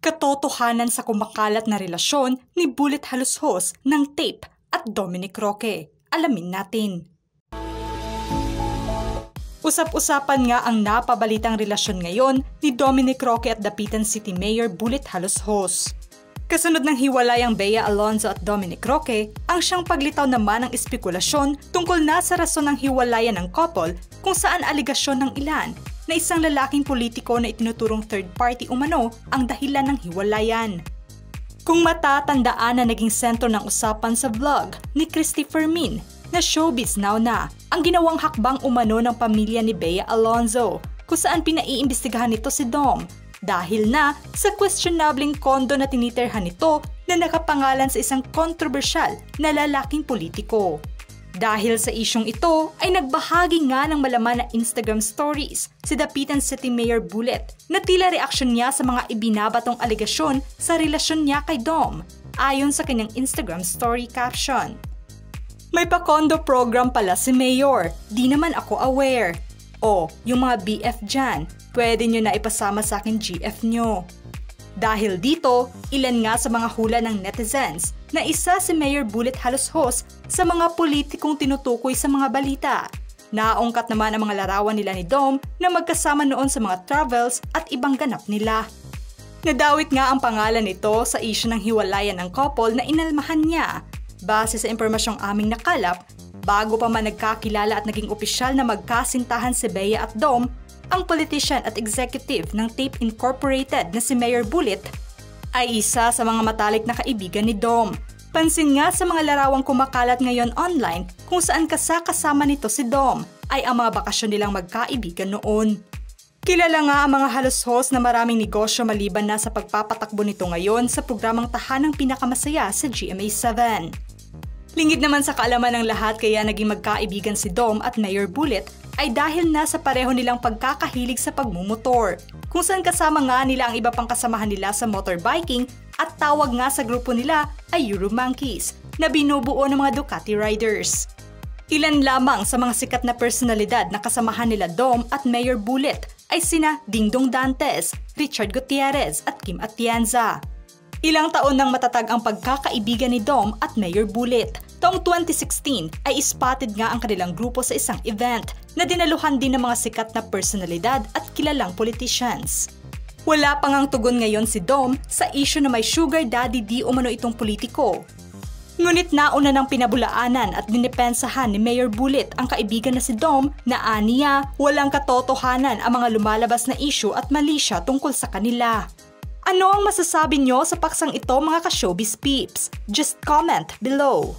Katotohanan sa kumakalat na relasyon ni Bullet Halushos ng Tape at Dominic Roque. Alamin natin. Usap-usapan nga ang napabalitang relasyon ngayon ni Dominic Roque at Dapitan City Mayor Bullet Halushos. Kasunod ng hiwalay ang Bea Alonzo at Dominic Roque, ang siyang paglitaw naman ng espekulasyon tungkol na sa rason ng hiwalayan ng couple kung saan aligasyon ng ilan na isang lalaking politiko na itinuturong third party umano ang dahilan ng hiwalayan. Kung matatandaan na naging sentro ng usapan sa vlog ni Christy Fermin na Showbiz Now na ang ginawang hakbang umano ng pamilya ni Bea Alonzo kung saan pinaiimbestigahan nito si Dom dahil na sa questionableng kondo na tinitirhan nito na nakapangalan sa isang kontrobersyal na lalaking politiko. Dahil sa isyong ito ay nagbahagi nga ng malaman na Instagram stories si Dapitan City Mayor Bullet na tila reaksyon niya sa mga ibinabatong aligasyon sa relasyon niya kay Dom ayon sa kanyang Instagram story caption. May pa-condo program pala si Mayor, di naman ako aware. O, yung mga BF dyan, pwede nyo na ipasama sa akin GF nyo. Dahil dito, ilan nga sa mga hula ng netizens na isa si Mayor Bullet Halushos sa mga politikong tinutukoy sa mga balita. Naungkat naman ang mga larawan nila ni Dom na magkasama noon sa mga travels at ibang ganap nila. Nadawit nga ang pangalan nito sa issue ng hiwalayan ng couple na inalmahan niya. Base sa impormasyong aming nakalap, bago pa man nagkakilala at naging opisyal na magkasintahan si Bea at Dom, ang politician at executive ng Tape Incorporated na si Mayor Bullet ay isa sa mga matalik na kaibigan ni Dom. Pansin nga sa mga larawang kumakalat ngayon online kung saan kasama nito si Dom ay ang mga bakasyon nilang magkaibigan noon. Kilala nga ang mga Halushos na maraming negosyo maliban na sa pagpapatakbo nito ngayon sa programang Tahanang Pinakamasaya sa GMA7. Lingid naman sa kaalaman ng lahat kaya naging magkaibigan si Dom at Mayor Bullet ay dahil na sa pareho nilang pagkakahilig sa pagmumotor, kung saan kasama nga nila ang iba pang kasamahan nila sa motorbiking at tawag nga sa grupo nila ay Euro Monkeys na binubuo ng mga Ducati riders. Ilan lamang sa mga sikat na personalidad na kasamahan nila Dom at Mayor Bullet ay sina Dingdong Dantes, Richard Gutierrez at Kim Atienza. Ilang taon nang matatag ang pagkakaibigan ni Dom at Mayor Bullet. Taong 2016 ay spotted nga ang kanilang grupo sa isang event na dinaluhan din ng mga sikat na personalidad at kilalang politicians. Wala pang ang tugon ngayon si Dom sa issue na may sugar daddy di umano itong politiko. Ngunit nauna ng pinabulaanan at dinipensahan ni Mayor Bullet ang kaibigan na si Dom na aniya walang katotohanan ang mga lumalabas na issue at mali siya tungkol sa kanila. Ano ang masasabi nyo sa paksang ito mga ka-showbiz peeps? Just comment below.